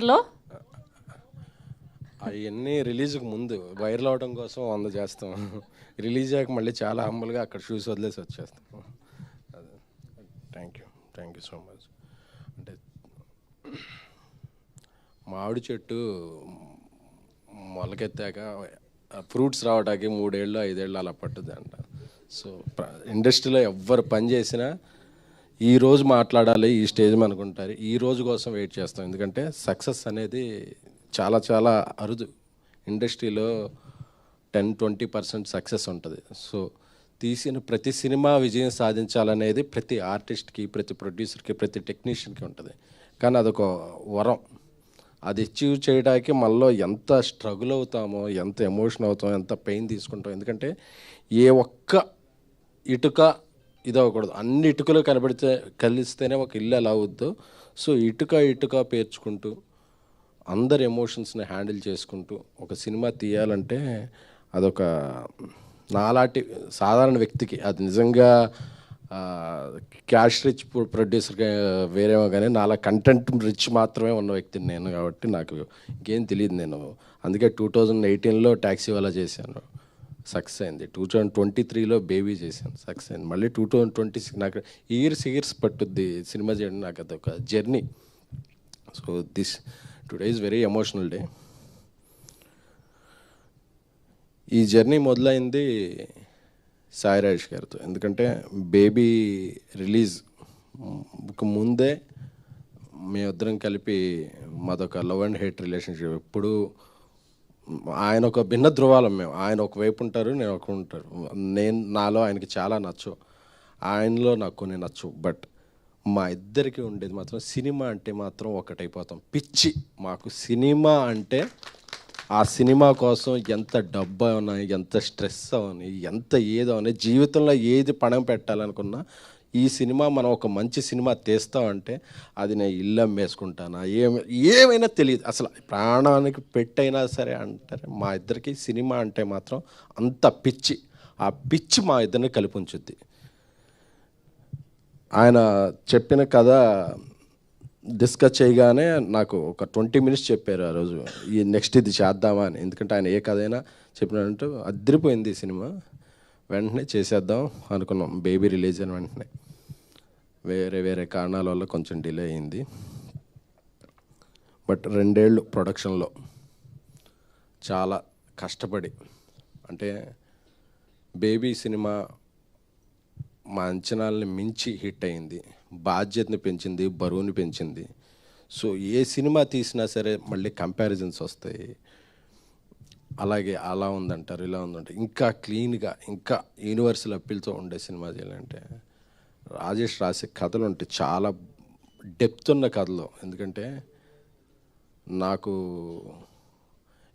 లో అవన్నీ రిలీజ్కి ముందు వైరల్ అవడం కోసం 100 చేస్తాం. రిలీజ్ అయ్యాక మళ్ళీ చాలా హంబుల్గా అక్కడ షూస్ వదిలేసి వచ్చేస్తాం. అదే. Thank you so much. అంటే మామిడి చెట్టు మొలకెత్తాక ఫ్రూట్స్ రావడానికి 3 ఏళ్ళు 5 ఏళ్ళు అలా పట్టుద్ది అంట. సో ఇండస్ట్రీలో ఎవ్వరు పని చేసినా ఈరోజు మాట్లాడాలి, ఈ స్టేజ్ అనుకుంటారు, ఈ రోజు కోసం వెయిట్ చేస్తాం. ఎందుకంటే సక్సెస్ అనేది చాలా చాలా అరుదు. ఇండస్ట్రీలో 10-20% సక్సెస్ ఉంటుంది. సో తీసిన ప్రతి సినిమా విజయం సాధించాలనేది ప్రతి ఆర్టిస్ట్కి, ప్రతి ప్రొడ్యూసర్కి, ప్రతి టెక్నీషియన్కి ఉంటుంది. కానీ అదొక వరం. అది అచీవ్ చేయడానికి మనలో ఎంత స్ట్రగుల్ అవుతామో, ఎంత ఎమోషన్ అవుతామో, ఎంత పెయిన్ తీసుకుంటాం. ఎందుకంటే ఏ ఒక్క ఇటుక ఇది అవ్వకూడదు, అన్ని ఇటుకలు కలిస్తేనే ఒక ఇల్లు ఎలా అవుద్దో. సో ఇటుక పేర్చుకుంటూ అందరి ఎమోషన్స్ని హ్యాండిల్ చేసుకుంటూ ఒక సినిమా తీయాలంటే అదొక నాలాంటి సాధారణ వ్యక్తికి, అది నిజంగా క్యాష్ రిచ్ ప్రొడ్యూసర్గా వేరేమో కానీ నాలా కంటెంట్ రిచ్ మాత్రమే ఉన్న వ్యక్తిని నేను. కాబట్టి నాకు ఇంకేం తెలియదు. నేను అందుకే 2018లో ట్యాక్సీ వాలా చేశాను, సక్సెస్ అయింది. 2023లో బేబీ చేశాను, సక్సెస్ అయింది. మళ్ళీ 2026 నాకు ఇయర్స్ పట్టుద్ది సినిమా చేయడం. నాకు అదొక journey. So today is very emotional day. ఈ జర్నీ మొదలైంది సాయి రాజేష్ గారితో. ఎందుకంటే బేబీ రిలీజ్ ముందే మేమిద్దరం కలిపి మాదొక లవ్ అండ్ హేట్ రిలేషన్షిప్. ఎప్పుడు ఆయన ఒక భిన్న ధృవాలం. మేము, ఆయన ఒకవైపు ఉంటారు, నేను ఒక ఉంటారు. నాలో ఆయనకి చాలా నచ్చు, ఆయనలో నాకు కొన్ని నచ్చు. బట్ మా ఇద్దరికి ఉండేది మాత్రం సినిమా అంటే మాత్రం ఒకటైపోతాం. పిచ్చి మాకు సినిమా అంటే. ఆ సినిమా కోసం ఎంత డబ్బు అవనా, ఎంత స్ట్రెస్ అవని, ఎంత ఏదో అని, జీవితంలో ఏది పణం పెట్టాలనుకున్నా ఈ సినిమా మనం ఒక మంచి సినిమా తీస్తామంటే అది నేను ఇల్లు అమ్మేసుకుంటానా, ఏమైనా తెలియదు. అసలు ప్రాణానికి పెట్టైనా సరే అంటారు. మా ఇద్దరికి సినిమా అంటే మాత్రం అంత పిచ్చి. ఆ పిచ్చి మా ఇద్దరిని కలిపి ఉంచుద్ది. ఆయన చెప్పిన కథ డిస్కస్ చేయగానే నాకు ఒక 20 మినిట్స్ చెప్పారు ఆ రోజు, ఈ నెక్స్ట్ ఇది చేద్దామా అని. ఎందుకంటే ఆయన ఏ కథ అయినా చెప్పినట్టు అదిరిపోయింది ఈ సినిమా. వెంటనే చేసేద్దాం అనుకున్నాం. బేబీ రిలీజ్ అయిన వెంటనే వేరే కారణాల వల్ల కొంచెం డిలే అయింది. బట్ 2 ఏళ్ళు ప్రొడక్షన్లో చాలా కష్టపడి, అంటే బేబీ సినిమా మా అంచనాలని మించి హిట్ అయింది. బాధ్యతని పెంచింది, బరువుని పెంచింది. సో ఏ సినిమా తీసినా సరే మళ్ళీ కంపారిజన్స్ వస్తాయి. అలాగే అలా ఉందంటారు, ఇలా ఉందంటారు. ఇంకా క్లీన్గా, ఇంకా యూనివర్సల్ అప్పీల్తో ఉండే సినిమా చేయాలంటే రాజేష్ రాసే కథలు ఉంటాయి, చాలా డెప్త్ ఉన్న కథలు. ఎందుకంటే నాకు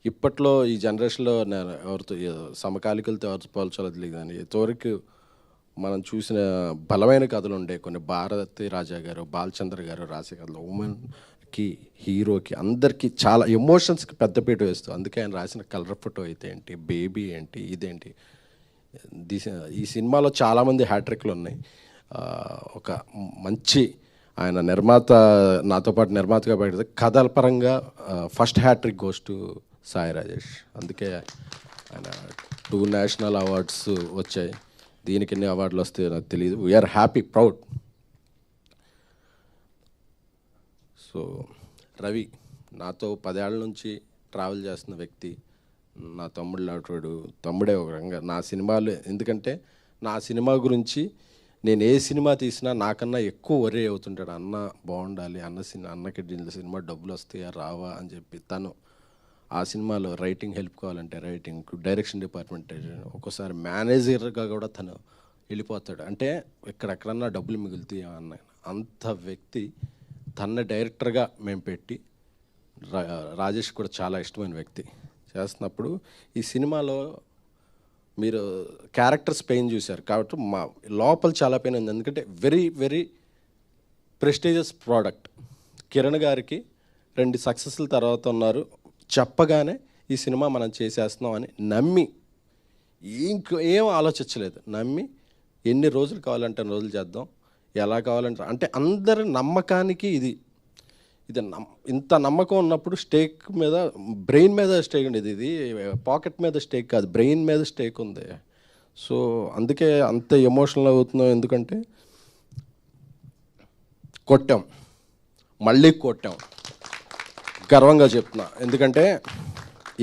ఇప్పట్లో ఈ జనరేషన్లో నేను ఎవరితో సమకాలికలతో ఎవరితో పోల్చాలో తెలియదు, కానీ ఇంతవరకు మనం చూసిన బలమైన కథలు ఉండే కొన్ని. భారతి రాజా గారు, బాలచంద్ర గారు రాసే కథలు ఉమెన్కి, హీరోకి, అందరికీ చాలా ఎమోషన్స్కి పెద్దపీట వేస్తూ. అందుకే ఆయన రాసిన కలర్ ఫోటో అయితే ఏంటి, బేబీ ఏంటి, ఇదేంటి, ఈ సినిమాలో చాలామంది హ్యాట్రిక్లు ఉన్నాయి. ఒక మంచి ఆయన నిర్మాత, నాతో పాటు నిర్మాతగా పెడితే కథల పరంగా first hat trick goes to Sai Rajesh. అందుకే ఆయన 2 నేషనల్ అవార్డ్స్ వచ్చాయి. దీనికి ఎన్ని అవార్డులు వస్తాయో నాకు తెలియదు. We are happy, proud. So Ravi నాతో 10 ఏళ్ళ నుంచి ట్రావెల్ చేస్తున్న వ్యక్తి, నా తమ్ముడు లాంటి తమ్ముడే ఒక రంగా నా సినిమాలు. ఎందుకంటే నా సినిమా గురించి నేను ఏ సినిమా తీసినా నాకన్నా ఎక్కువ వరే అవుతుంటాడు. అన్న బాగుండాలి, అన్నకి సినిమా డబ్బులు వస్తాయా రావా అని చెప్పి. తను ఆ సినిమాలో రైటింగ్ హెల్ప్ కావాలంటే రైటింగ్, డైరెక్షన్ డిపార్ట్మెంట్, ఒక్కోసారి మేనేజర్గా కూడా తను వెళ్ళిపోతాడు. అంటే ఎక్కడెక్కడన్నా డబ్బులు మిగులుతాయి అన్న అంత వ్యక్తి. తన డైరెక్టర్గా మేము పెట్టి, రాజేష్ కూడా చాలా ఇష్టమైన వ్యక్తి చేస్తున్నప్పుడు ఈ సినిమాలో మీరు క్యారెక్టర్స్ పెయిన్ చూశారు కాబట్టి మా లోపల చాలా పెయిన్ ఉంది. ఎందుకంటే వెరీ ప్రెస్టీజియస్ ప్రోడక్ట్. కిరణ్ గారికి 2 సక్సెస్ల తర్వాత ఉన్నారు, చెప్పగానే ఈ సినిమా మనం చేసేస్తున్నాం అని నమ్మి, ఏం ఆలోచించలేదు, నమ్మి ఎన్ని రోజులు కావాలంటే రోజులు చేద్దాం, ఎలా కావాలంటే. అంటే అందరి నమ్మకానికి ఇది ఇంత నమ్మకం ఉన్నప్పుడు స్టేక్ మీద, బ్రెయిన్ మీద స్టేక్ ఉండేది. ఇది పాకెట్ మీద స్టేక్ కాదు, బ్రెయిన్ మీద స్టేక్ ఉంది. సో అందుకే అంత ఎమోషనల్ అవుతున్నాం. ఎందుకంటే కొట్టాం, మళ్ళీ కొట్టాం, గర్వంగా చెప్తున్నా. ఎందుకంటే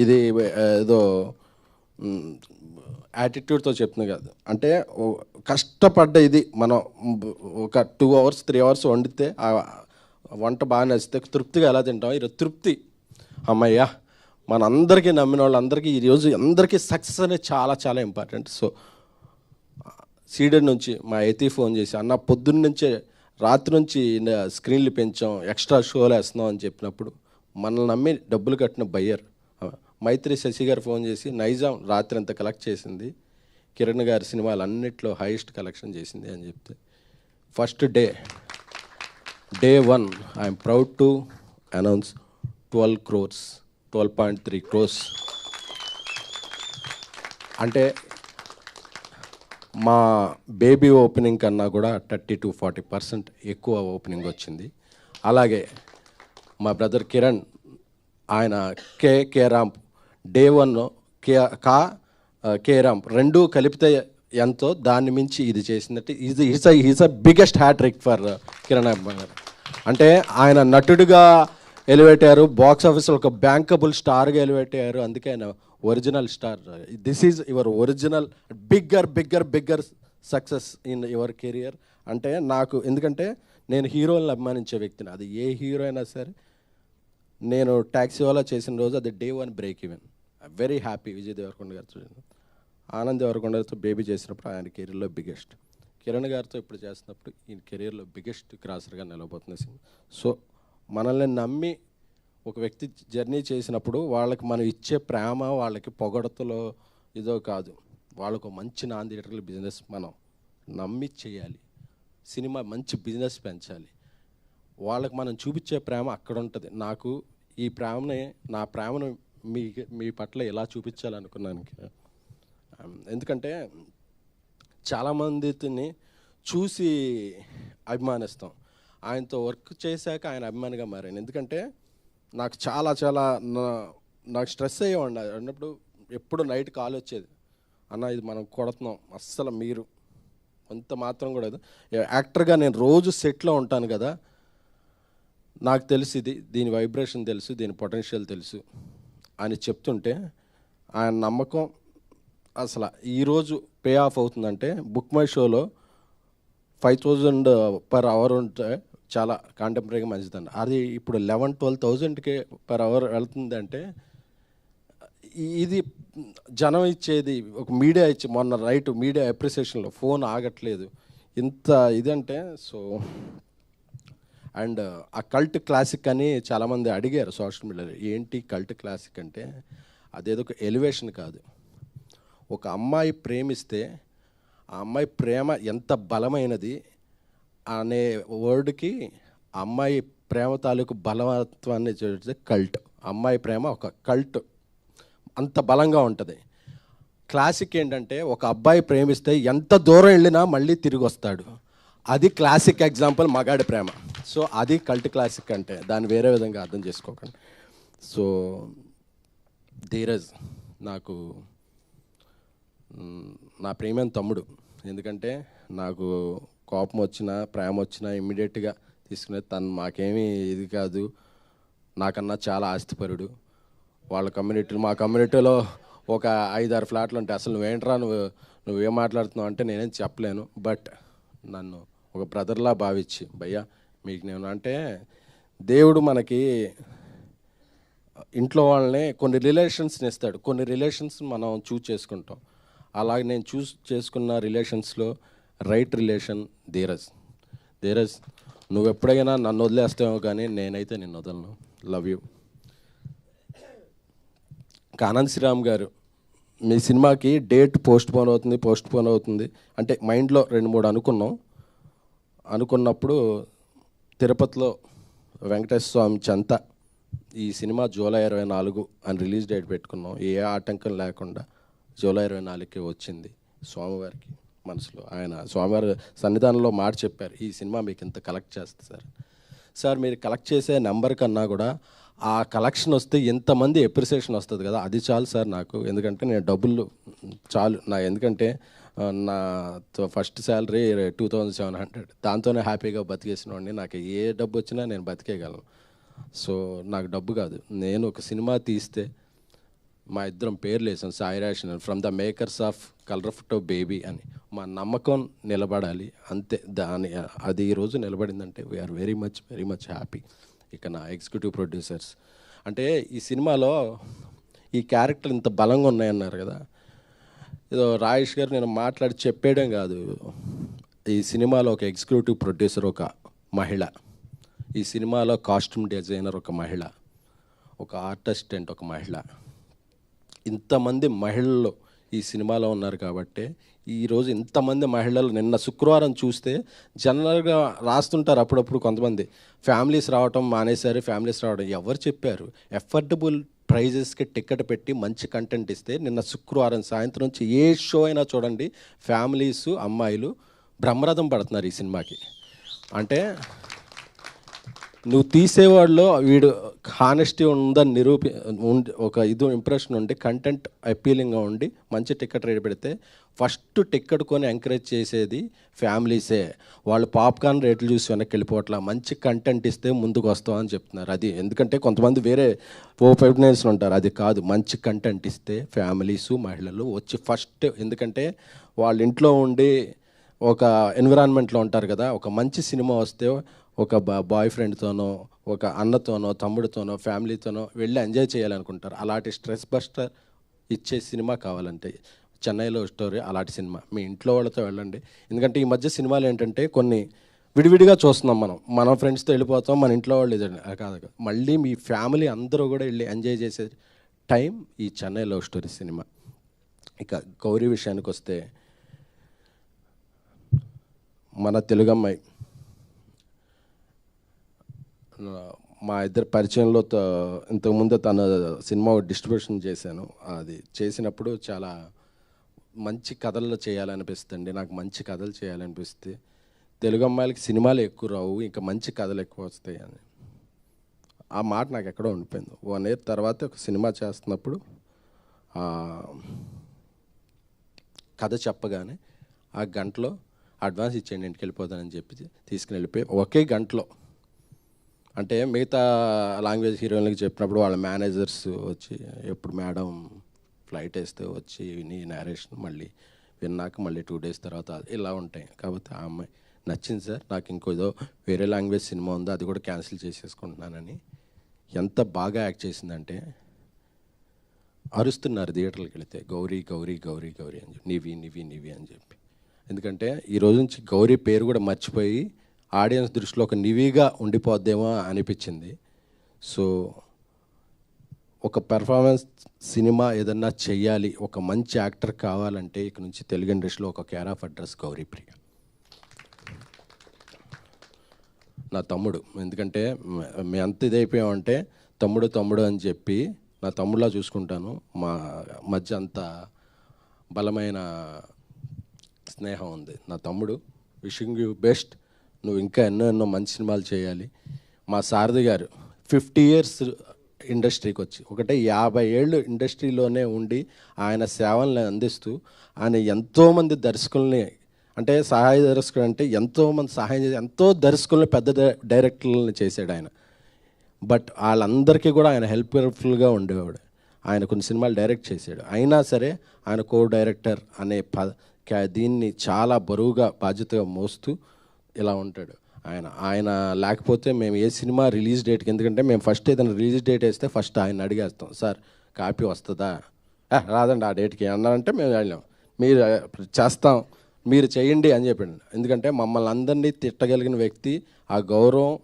ఇది ఏదో యాటిట్యూడ్తో చెప్తున్నా కాదు. అంటే కష్టపడ్డ ఇది మనం ఒక 2 hours 3 hours వండితే ఆ వంట బాగా నచ్చితే తృప్తిగా ఎలా తింటాం. ఈరోజు తృప్తి, అమ్మయ్యా మనందరికీ నమ్మిన వాళ్ళందరికీ ఈరోజు అందరికీ సక్సెస్ అనేది చాలా చాలా ఇంపార్టెంట్. సో సీడెడ్ నుంచి మా ఎతి ఫోన్ చేసి, అన్న పొద్దున్న నుంచే రాత్రి నుంచి స్క్రీన్లు పెంచాం, ఎక్స్ట్రా షోలు వేస్తున్నాం అని చెప్పినప్పుడు మనల్ని నమ్మి డబ్బులు కట్టిన బయ్యర్ మైత్రి శశి గారు ఫోన్ చేసి, నైజాం రాత్రి అంతా కలెక్ట్ చేసింది, కిరణ్ గారి సినిమాలు అన్నిట్లో హైయెస్ట్ కలెక్షన్ చేసింది అని చెప్తే, first day 1 I'm proud to announce 12 crores, 12.3 crores. అంటే మా బేబీ ఓపెనింగ్ కన్నా కూడా 30 to 40% ఎక్కువ ఓపెనింగ్ వచ్చింది. అలాగే మా బ్రదర్ కిరణ్, ఆయన K ramp day 1 K ramp రెండు కలిపితే ఎంతో దాన్ని మించి ఇది చేసిందంటే is a biggest hat trick for Kiran garu. అంటే ఆయన నటుడిగా ఎలివేట్ అయ్యారు, బాక్స్ ఆఫీస్లో ఒక బ్యాంకబుల్ స్టార్గా ఎలివేట్ అయ్యారు. అందుకే ఆయన original star. This is your original bigger success in your career. అంటే నాకు, ఎందుకంటే నేను హీరోలను అభిమానించే వ్యక్తిని. అది ఏ హీరో అయినా సరే. నేను ట్యాక్సీ వాలా చేసిన రోజు అది day 1 break even. Very happy. Vijay Devarakonda గారితో, ఆనంద్ దేవరకొండ గారితో బేబీ చేసినప్పుడు ఆయన కెరీర్లో బిగ్గెస్ట్, కిరణ్ గారితో ఇప్పుడు చేస్తున్నప్పుడు ఈయన కెరీర్లో బిగ్గెస్ట్ క్రాసర్గా నిలబోతుంది సినిమా. సో మనల్ని నమ్మి ఒక వ్యక్తి జర్నీ చేసినప్పుడు వాళ్ళకి మనం ఇచ్చే ప్రేమ, వాళ్ళకి పొగడతలో ఇదో కాదు, వాళ్ళకు మంచి నాన్ థియేటర్ల బిజినెస్ మనం నమ్మి చేయాలి. సినిమా మంచి బిజినెస్ పెంచాలి. వాళ్ళకి మనం చూపించే ప్రేమ అక్కడ ఉంటుంది. నాకు ఈ ప్రేమని, నా ప్రేమను మీ పట్ల ఎలా చూపించాలనుకున్నాను. ఎందుకంటే చాలామందిని చూసి అభిమానిస్తాం, ఆయనతో వర్క్ చేశాక ఆయన అభిమానిగా మారాను. ఎందుకంటే నాకు చాలా నాకు స్ట్రెస్ అయ్యేవాడిని అన్నప్పుడు. ఎప్పుడు నైట్ కాల్ వచ్చేది, అన్న ఇది మనం కొడుతున్నాం, అస్సలు మీరు అంత మాత్రం కూడా యాక్టర్గా నేను రోజు సెట్లో ఉంటాను కదా, నాకు తెలుసు దీని వైబ్రేషన్ తెలుసు, దీని పొటెన్షియల్ తెలుసు అని చెప్తుంటే ఆయన నమ్మకం అసలు ఈరోజు పే ఆఫ్ అవుతుందంటే, బుక్ మై షోలో 5,000 per hour ఉంటే చాలా కాంటెంపరీగా మంచిదండి. అది ఇప్పుడు 11,000-12,000కి per hour వెళ్తుందంటే, ఇది జనం ఇచ్చేది, ఒక మీడియా ఇచ్చి మొన్న మీడియా అప్రిసియేషన్లో ఫోన్ ఆగట్లేదు ఇంత ఇదంటే. సో అండ్ ఆ కల్ట్ క్లాసిక్ అని చాలామంది అడిగారు సోషల్ మీడియాలో, ఏంటి కల్ట్ క్లాసిక్ అంటే, అదేదో ఒక ఎలివేషన్ కాదు. ఒక అమ్మాయి ప్రేమిస్తే ఆ అమ్మాయి ప్రేమ ఎంత బలమైనది అనే వర్డ్కి అమ్మాయి ప్రేమ తాలూకు బలవత్వాన్ని చూస్తే కల్ట్. అమ్మాయి ప్రేమ ఒక కల్ట్, అంత బలంగా ఉంటుంది. క్లాసిక్ ఏంటంటే, ఒక అబ్బాయి ప్రేమిస్తే ఎంత దూరం వెళ్ళినా మళ్ళీ తిరిగి వస్తాడు. అది క్లాసిక్ ఎగ్జాంపుల్ మగాడి ప్రేమ. సో అది కల్ట్ క్లాసిక్ అంటే, దాన్ని వేరే విధంగా అర్థం చేసుకోకండి. సో ధీరజ్ నాకు నా ప్రేమైన తమ్ముడు. ఎందుకంటే నాకు కోపం వచ్చినా ప్రేమ వచ్చినా ఇమ్మీడియట్గా తీసుకునే తను మాకేమీ ఇది కాదు, నాకన్నా చాలా ఆస్తిపరుడు. వాళ్ళ కమ్యూనిటీలో, మా కమ్యూనిటీలో ఒక 5-6 ఫ్లాట్లు ఉంటాయి. అసలు నువ్వేంట్రా నువ్వేం మాట్లాడుతున్నావు అంటే నేనేం చెప్పలేను. బట్ నన్ను ఒక బ్రదర్లా భావించి, భయ్యా మీకు నేను అంటే, దేవుడు మనకి ఇంట్లో వాళ్ళని కొన్ని రిలేషన్స్ని ఇస్తాడు, కొన్ని రిలేషన్స్ మనం చూస్ చేసుకుంటాం. అలాగే నేను చూస్ చేసుకున్న రిలేషన్స్లో రైట్ రిలేషన్ ధీరజ్ నువ్వు ఎప్పుడైనా నన్ను వదిలేస్తావో కానీ నేనైతే నిన్ను వదలను. Love you. ఆనంద్ శ్రీరామ్ గారు, మీ సినిమాకి డేట్ పోస్ట్ పోన్ అవుతుంది అంటే మైండ్లో 2-3 అనుకున్నప్పుడు తిరుపతిలో వెంకటేశ్వర స్వామి చెంత ఈ సినిమా జూలై 24 అని రిలీజ్ డేట్ పెట్టుకున్నాం. ఏ ఆటంకం లేకుండా జూలై 24కి వచ్చింది. స్వామివారికి మనసులో ఆయన స్వామివారి సన్నిధానంలో మాట చెప్పారు, ఈ సినిమా మీకు ఇంత కలెక్ట్ చేస్తుంది సార్. సార్ మీరు కలెక్ట్ చేసే నెంబర్ కన్నా కూడా ఆ కలెక్షన్ వస్తే ఎంతమంది ఎప్రిసియేషన్ వస్తుంది కదా, అది చాలు సార్ నాకు. ఎందుకంటే నేను డబ్బులు చాలు ఎందుకంటే నా ఫస్ట్ శాలరీ 2700, దాంతోనే హ్యాపీగా బతికేసిన వాడిని. నాకు ఏ డబ్బు వచ్చినా నేను బతికేయగలను. సో నాకు డబ్బు కాదు, నేను ఒక సినిమా తీస్తే మా ఇద్దరం పేర్లు వేసాం, Sai ration from the makers of colour photo baby అని. మా నమ్మకం నిలబడాలి అంతే. అది ఈరోజు నిలబడిందంటే వీఆర్ వెరీ మచ్ హ్యాపీ. ఇక నా ఎగ్జిక్యూటివ్ ప్రొడ్యూసర్స్ అంటే ఈ సినిమాలో ఈ క్యారెక్టర్ ఇంత బలంగా ఉన్నాయన్నారు కదా, ఏదో రాజేష్ గారు నేను మాట్లాడి చెప్పేయడం కాదు. ఈ సినిమాలో ఒక ఎగ్జిక్యూటివ్ ప్రొడ్యూసర్ ఒక మహిళ, ఈ సినిమాలో కాస్ట్యూమ్ డిజైనర్ ఒక మహిళ, ఒక ఆర్ట్ అసిస్టెంట్ ఒక మహిళ, ఇంతమంది మహిళలు ఈ సినిమాలో ఉన్నారు. కాబట్టి ఈరోజు ఇంతమంది మహిళలు నిన్న శుక్రవారం చూస్తే జనరల్గా రాస్తుంటారు అప్పుడప్పుడు కొంతమంది ఫ్యామిలీస్ రావటం మానేశారు, ఫ్యామిలీస్ రావడం ఎవరు చెప్పారు? ఎఫర్డబుల్ ప్రైజెస్కి టికెట్ పెట్టి మంచి కంటెంట్ ఇస్తే నిన్న శుక్రవారం సాయంత్రం నుంచి ఏ షో అయినా చూడండి, ఫ్యామిలీసు అమ్మాయిలు బ్రహ్మరథం పడుతున్నారు ఈ సినిమాకి. అంటే నువ్వు తీసేవాళ్ళు వీడు హానెస్టీ ఉందని ఒక ఇంప్రెషన్ ఉండి కంటెంట్ అపీలింగ్గా ఉండి మంచి టికెట్ రేట్ పెడితే ఫస్ట్ టికెట్ కొని ఎంకరేజ్ చేసేది ఫ్యామిలీసే. వాళ్ళు పాప్కార్న్ రేట్లు చూసి వెనక్కి వెళ్ళిపోవట్లా, మంచి కంటెంట్ ఇస్తే ముందుకు వస్తామని చెప్తున్నారు. అది ఎందుకంటే కొంతమంది వేరే ఓపెనర్స్లు ఉంటారు, అది కాదు. మంచి కంటెంట్ ఇస్తే ఫ్యామిలీసు మహిళలు వచ్చి ఫస్ట్, ఎందుకంటే వాళ్ళ ఇంట్లో ఉండి ఒక ఎన్విరాన్మెంట్లో ఉంటారు కదా, ఒక మంచి సినిమా వస్తే ఒక బాయ్ ఫ్రెండ్తోనో ఒక అన్నతోనో తమ్ముడితోనో ఫ్యామిలీతోనో వెళ్ళి ఎంజాయ్ చేయాలనుకుంటారు. అలాంటి స్ట్రెస్ బస్టర్ ఇచ్చే సినిమా కావాలంటే చెన్నైలో స్టోరీ అలాంటి సినిమా మీ ఇంట్లో వాళ్ళతో వెళ్ళండి. ఎందుకంటే ఈ మధ్య సినిమాలు ఏంటంటే కొన్ని విడివిడిగా చూస్తున్నాం, మన ఫ్రెండ్స్తో వెళ్ళిపోతాం, మన ఇంట్లో వాళ్ళు ఇదండి కాదు. మళ్ళీ మీ ఫ్యామిలీ అందరూ కూడా వెళ్ళి ఎంజాయ్ చేసే టైం ఈ చెన్నై లవ్ స్టోరీ సినిమా. ఇక గౌరీ విషయానికి వస్తే మన తెలుగమ్మాయి మా ఇద్దరు పరిచయంలో ఇంతకుముందు తన సినిమా డిస్ట్రిబ్యూషన్ చేశాను. అది చేసినప్పుడు చాలా మంచి కథలు చేయాలనిపిస్తుంది, నాకు మంచి కథలు చేయాలనిపిస్తే. తెలుగు అమ్మాయిలకి సినిమాలు ఎక్కువ రావు, ఇంకా మంచి కథలు ఎక్కువ వస్తాయి అని ఆ మాట నాకు ఎక్కడో ఉండిపోయింది. 1 year తర్వాత ఒక సినిమా చేస్తున్నప్పుడు కథ చెప్పగానే ఆ గంటలో అడ్వాన్స్ ఇచ్చేయండి ఇంటికి వెళ్ళిపోతానని చెప్పి తీసుకుని వెళ్ళిపోయి ఒకే గంటలో. అంటే మిగతా లాంగ్వేజ్ హీరోయిన్లకి చెప్పినప్పుడు వాళ్ళ మేనేజర్స్ వచ్చి ఎప్పుడు మేడం ఫ్లైట్ వేస్తే వచ్చి విని నేరేషన్ మళ్ళీ విన్నాక మళ్ళీ 2 days తర్వాత ఇలా ఉంటాయి. కాబట్టి ఆ అమ్మాయి నచ్చింది సార్, నాకు ఇంకో ఏదో వేరే లాంగ్వేజ్ సినిమా ఉందో అది కూడా క్యాన్సిల్ చేసేసుకుంటున్నానని ఎంత బాగా యాక్ట్ చేసిందంటే అరుస్తున్నారు థియేటర్కి వెళితే, గౌరీ గౌరీ గౌరీ గౌరీ అని చెప్పి, నివి నివి నివి అని చెప్పి. ఎందుకంటే ఈరోజు నుంచి గౌరీ పేరు కూడా మర్చిపోయి ఆడియన్స్ దృష్టిలో ఒక నివిగా ఉండిపోద్దేమో అనిపించింది. సో ఒక పెర్ఫార్మెన్స్ సినిమా ఏదన్నా చెయ్యాలి, ఒక మంచి యాక్టర్ కావాలంటే ఇక నుంచి తెలుగు ఇండస్ట్రీలో ఒక కేర్ ఆఫ్ అడ్రస్ గౌరీప్రియ. నా తమ్ముడు, ఎందుకంటే మేము ఎంత ఇదైపోయామంటే తమ్ముడు తమ్ముడు అని చెప్పి నా తమ్ముడులా చూసుకుంటాను. మా మధ్య అంత బలమైన స్నేహం ఉంది. నా తమ్ముడు, విషింగ్ యూ బెస్ట్, నువ్వు ఇంకా ఎన్నో మంచి సినిమాలు చేయాలి. మా సారథి గారు 50 years ఇండస్ట్రీకి వచ్చి 50 ఏళ్ళు ఇండస్ట్రీలోనే ఉండి ఆయన సేవలను అందిస్తూ ఆయన ఎంతోమంది దర్శకుల్ని, అంటే సహాయ దర్శకుడు అంటే ఎంతోమంది సహాయం చేసి ఎంతో దర్శకుల్ని పెద్ద డైరెక్టర్లని చేశాడు ఆయన. బట్ వాళ్ళందరికీ కూడా ఆయన హెల్ప్ఫుల్గా ఉండేవాడు. ఆయన కొన్ని సినిమాలు డైరెక్ట్ చేశాడు, అయినా సరే ఆయన కో డైరెక్టర్ అనే దీన్ని చాలా బరువుగా బాధ్యతగా మోస్తూ ఇలా ఉంటాడు ఆయన లేకపోతే మేము ఏ సినిమా రిలీజ్ డేట్కి, ఎందుకంటే మేము ఫస్ట్ ఏదైనా రిలీజ్ డేట్ వేస్తే ఫస్ట్ ఆయన అడిగేస్తాం, సార్ కాపీ వస్తుందా, రాదండి ఆ డేట్కి అన్నారంటే మేము వెళ్ళాం, మీరు చేస్తాం మీరు చేయండి అని చెప్పాడు. ఎందుకంటే మమ్మల్ని అందరినీ తిట్టగలిగిన వ్యక్తి, ఆ గౌరవం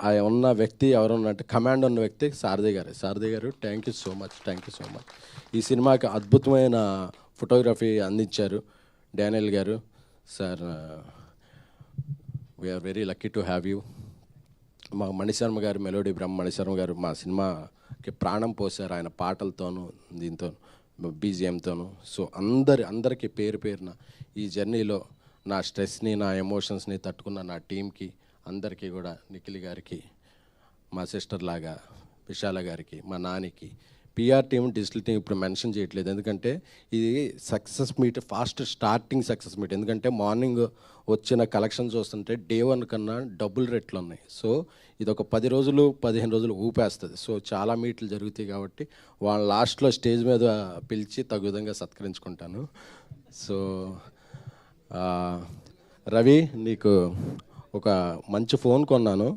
ఆ ఉన్న వ్యక్తి ఎవరన్నా అంటే కమాండ్ ఉన్న వ్యక్తి Sarathi garu. Thank you so much. ఈ సినిమాకి అద్భుతమైన ఫోటోగ్రఫీ అందించారు Daniel garu. Sir we are very lucky to have you. మా మణిశర్మ గారు, మెలోడీ బ్రహ్మ మణిశర్మ గారు మా సినిమాకి ప్రాణం పోసారు ఆయన పాటలతోనూ దీంతో బీజిఎంతోనూ. సో అందరికీ పేరున ఈ జర్నీలో నా స్ట్రెస్ని నా ఎమోషన్స్ని తట్టుకున్న నా టీంకి అందరికీ కూడా, నిఖిల్ గారికి, మా సిస్టర్ లాగా విశాల గారికి, మా నానికి, పిఆర్ టీం, డిజిటల్ టీం ఇప్పుడు మెన్షన్ చేయట్లేదు, ఎందుకంటే ఇది success meet, fast starting success meet. ఎందుకంటే మార్నింగ్ వచ్చిన కలెక్షన్ చూస్తుంటే డే 1 కన్నా డబుల్ రేట్లు ఉన్నాయి. సో ఇది ఒక 10 రోజులు 15 రోజులు ఊపేస్తుంది. సో చాలా మీట్లు జరుగుతాయి కాబట్టి వాళ్ళ లాస్ట్లో స్టేజ్ మీద పిలిచి తగు విధంగా సత్కరించుకుంటాను. సో రవి, నీకు ఒక మంచి ఫోన్ కొన్నాను,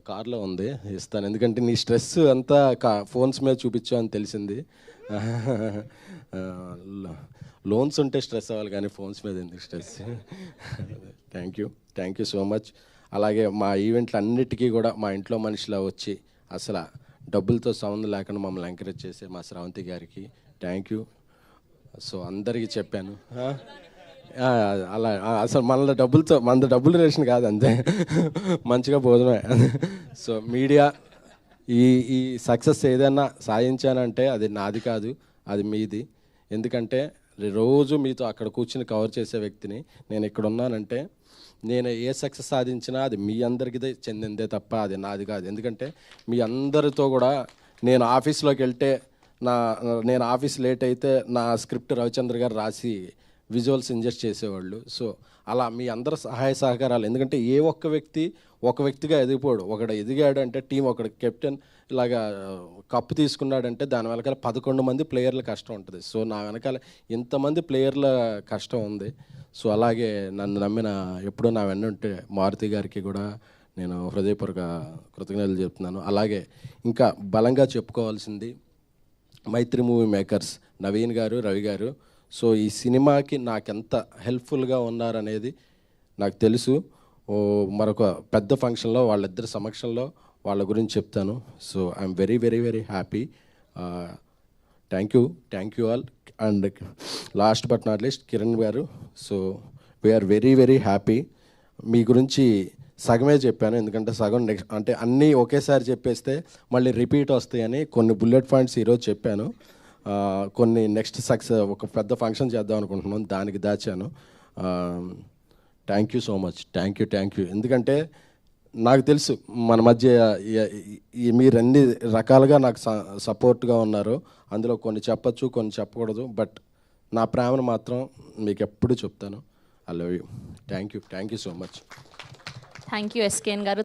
కార్లో ఉంది, ఇస్తాను. ఎందుకంటే నీ స్ట్రెస్ అంతా ఫోన్స్ మీద చూపించావు అని తెలిసింది. లోన్స్ ఉంటే స్ట్రెస్ అవ్వాలి కానీ ఫోన్స్ మీద ఎందుకు stress. Thank you so much. అలాగే మా ఈవెంట్లు అన్నిటికీ కూడా మా ఇంట్లో మనిషిలా వచ్చి అసలు డబ్బులతో సంబంధం లేకుండా మమ్మల్ని ఎంకరేజ్ చేసే మా శ్రావంతి గారికి థ్యాంక్ యూ. సో అందరికీ చెప్పాను, అలా అసలు మన డబ్బులు రేషన్ కాదు, అంతే, మంచిగా భోజనమే. సో మీడియా ఈ సక్సెస్ ఏదైనా సాధించానంటే అది నాది కాదు, అది మీది. ఎందుకంటే రోజు మీతో అక్కడ కూర్చుని కవర్ చేసే వ్యక్తిని నేను. ఇక్కడ ఉన్నానంటే నేను ఏ సక్సెస్ సాధించినా అది మీ అందరికీ చెందిందే తప్ప అది నాది కాదు. ఎందుకంటే మీ అందరితో కూడా నేను ఆఫీస్లోకి వెళ్తే నేను ఆఫీస్ లేట్ అయితే నా స్క్రిప్ట్ రవిచంద్ర గారు రాసి విజువల్స్ ఇంజెస్ట్ చేసేవాళ్ళు. సో అలా మీ అందరి సహాయ సహకారాలు, ఎందుకంటే ఏ ఒక్క వ్యక్తి ఒక వ్యక్తిగా ఎదిగిపోడు. ఒకడు ఎదిగాడు అంటే టీం, ఒకడు కెప్టెన్ ఇలాగా కప్పు తీసుకున్నాడంటే దాని వెనకాల 11 మంది ప్లేయర్ల కష్టం ఉంటుంది. సో నా వెనకాల ఇంతమంది ప్లేయర్ల కష్టం ఉంది. సో అలాగే నన్ను నమ్మిన ఎప్పుడూ నా వెన్నుంటే మారుతి గారికి కూడా నేను హృదయపూర్వక కృతజ్ఞతలు చెప్తున్నాను. అలాగే ఇంకా బలంగా చెప్పుకోవాల్సింది మైత్రి మూవీ మేకర్స్ నవీన్ గారు, రవి గారు. సో ఈ సినిమాకి నాకెంత హెల్ప్ఫుల్గా ఉన్నారనేది నాకు తెలుసు. మరొక పెద్ద ఫంక్షన్లో వాళ్ళిద్దరి సమక్షంలో వాళ్ళ గురించి చెప్తాను. So I'm very very very happy. Thank you all. And last but not least Kiran గారు. So we're very very happy. మీ గురించి సగమే చెప్పాను, ఎందుకంటే సగం నెక్స్ట్ అంటే అన్నీ ఒకేసారి చెప్పేస్తే మళ్ళీ రిపీట్ వస్తాయని కొన్ని బుల్లెట్ పాయింట్స్ ఈరోజు చెప్పాను. కొన్ని నెక్స్ట్ సక్సెస్ ఒక పెద్ద ఫంక్షన్ చేద్దాం అనుకుంటున్నాను, దానికి దాచాను. Thank you so much. Thank you. ఎందుకంటే నాకు తెలుసు మన మధ్య మీరు అన్ని రకాలుగా నాకు సపోర్ట్గా ఉన్నారు. అందులో కొన్ని చెప్పచ్చు, కొన్ని చెప్పకూడదు. బట్ నా ప్రేమను మాత్రం మీకు ఎప్పుడు చెప్తాను. I love you. Thank you so much. Thank you SKN గారు.